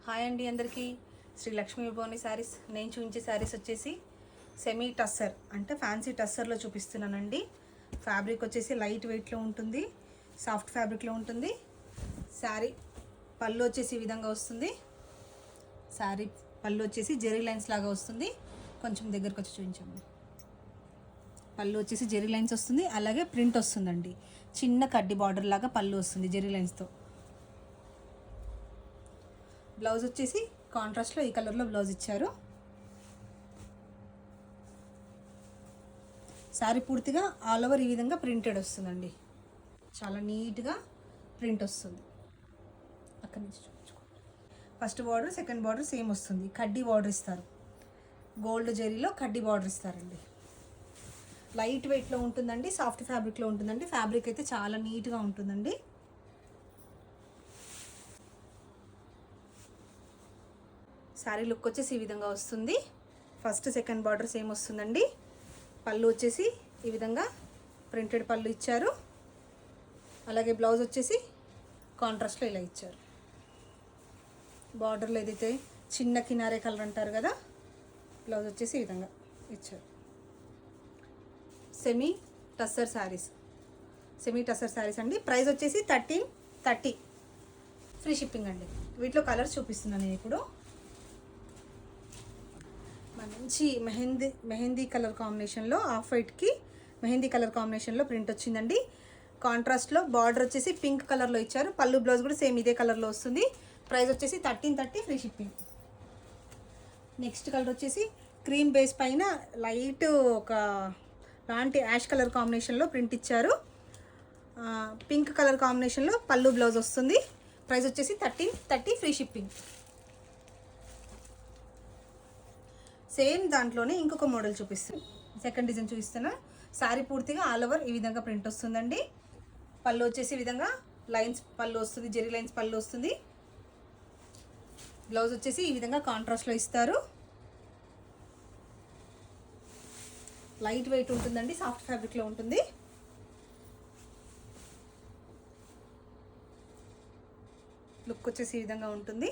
Hi అండి అందరికీ. శ్రీ లక్ష్మీ విభవని శారీస్. నేను చూపించే శారీస్ వచ్చేసి సెమీ టస్సర్ అంటే ఫ్యాన్సీ టస్సర్లో చూపిస్తున్నానండి. ఫ్యాబ్రిక్ వచ్చేసి లైట్ వెయిట్లో ఉంటుంది, సాఫ్ట్ ఫ్యాబ్రిక్లో ఉంటుంది. శారీ పళ్ళు వచ్చేసి ఈ విధంగా వస్తుంది. శారీ పళ్ళు వచ్చేసి జెరీ లైన్స్ లాగా వస్తుంది. కొంచెం దగ్గరకు వచ్చి చూపించండి. పళ్ళు వచ్చేసి జెరీ లైన్స్ వస్తుంది, అలాగే ప్రింట్ వస్తుందండి. చిన్న కడ్డీ బార్డర్ లాగా పళ్ళు వస్తుంది జెరీ లైన్స్తో. బ్లౌజ్ వచ్చేసి కాంట్రాస్ట్లో ఈ కలర్లో బ్లౌజ్ ఇచ్చారు. శారీ పూర్తిగా ఆల్ ఓవర్ ఈ విధంగా ప్రింటెడ్ వస్తుందండి. చాలా నీట్గా ప్రింట్ వస్తుంది. అక్కడి నుంచి చూపించుకోండి. First border second border same వస్తుంది. కడ్డీ బార్డర్ ఇస్తారు, గోల్డ్ జెరీలో కడ్డీ బార్డర్ ఇస్తారండి. లైట్ వెయిట్లో ఉంటుందండి, సాఫ్ట్ ఫ్యాబ్రిక్లో ఉంటుందండి. ఫ్యాబ్రిక్ అయితే చాలా నీట్గా ఉంటుందండి. శారీ లుక్ వచ్చేసి ఈ విధంగా వస్తుంది. ఫస్ట్ సెకండ్ బార్డర్ సేమ్ వస్తుందండి. పళ్ళు వచ్చేసి ఈ విధంగా ప్రింటెడ్ పళ్ళు ఇచ్చారు. అలాగే బ్లౌజ్ వచ్చేసి కాంట్రాస్ట్లో ఇలా ఇచ్చారు. బార్డర్లో ఏదైతే చిన్న కినారే కలర్ అంటారు కదా, బ్లౌజ్ వచ్చేసి ఈ విధంగా ఇచ్చారు. సెమీ టస్సర్ శారీస్ అండి. ప్రైస్ వచ్చేసి 1330. ఫ్రీ షిప్పింగ్ అండి. వీటిలో కలర్స్ చూపిస్తున్నాను నేను ఇప్పుడు. మంచి మెహందీ కలర్ కాంబినేషన్లో, ఆఫ్ వైట్కి మెహందీ కలర్ కాంబినేషన్లో ప్రింట్ వచ్చిందండి. కాంట్రాస్ట్లో బార్డర్ వచ్చేసి పింక్ కలర్లో ఇచ్చారు. పళ్ళు బ్లౌజ్ కూడా సేమ్ ఇదే కలర్లో వస్తుంది. ప్రైస్ వచ్చేసి 1330, ఫ్రీ షిప్పింగ్. నెక్స్ట్ కలర్ వచ్చేసి క్రీమ్ బేస్ పైన లైట్ ఒక లాంటి యాష్ కలర్ కాంబినేషన్లో ప్రింట్ ఇచ్చారు. పింక్ కలర్ కాంబినేషన్లో పళ్ళు బ్లౌజ్ వస్తుంది. ప్రైస్ వచ్చేసి 1330, ఫ్రీ షిప్పింగ్. సేమ్ దాంట్లోనే ఇంకొక మోడల్ చూపిస్తాను. సెకండ్ డిజైన్ చూపిస్తున్నా. శారీ పూర్తిగా ఆల్ ఓవర్ ఈ విధంగా ప్రింట్ వస్తుందండి. పళ్ళు వచ్చేసి ఈ విధంగా లైన్స్ పళ్ళు వస్తుంది, జెరీ లైన్స్ పళ్ళు వస్తుంది. బ్లౌజ్ వచ్చేసి ఈ విధంగా కాంట్రాస్ట్లో ఇస్తారు. లైట్ వెయిట్ ఉంటుందండి, సాఫ్ట్ ఫ్యాబ్రిక్లో ఉంటుంది. లుక్ వచ్చేసి ఈ విధంగా ఉంటుంది.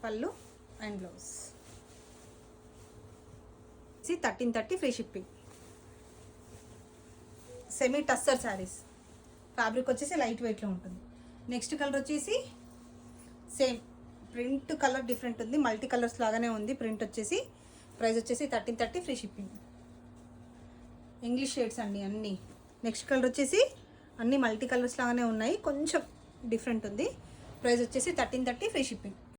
పళ్ళు and blouse 1330, free shipping. Semi tussar saris. Fabric వచ్చేసి లైట్ వెయిట్లో ఉంటుంది. నెక్స్ట్ కలర్ వచ్చేసి సేమ్ ప్రింట్ కలర్ డిఫరెంట్ ఉంది, మల్టీ కలర్స్ లాగానే ఉంది ప్రింట్ వచ్చేసి. ప్రైస్ వచ్చేసి 1330, ఫ్రీ షిప్పింగ్. ఇంగ్లీష్ షేడ్స్ అండి అన్నీ. నెక్స్ట్ కలర్ వచ్చేసి అన్నీ మల్టీ కలర్స్ లాగానే ఉన్నాయి, కొంచెం డిఫరెంట్ ఉంది. ప్రైస్ వచ్చేసి 1330, ఫ్రీ షిప్పింగ్.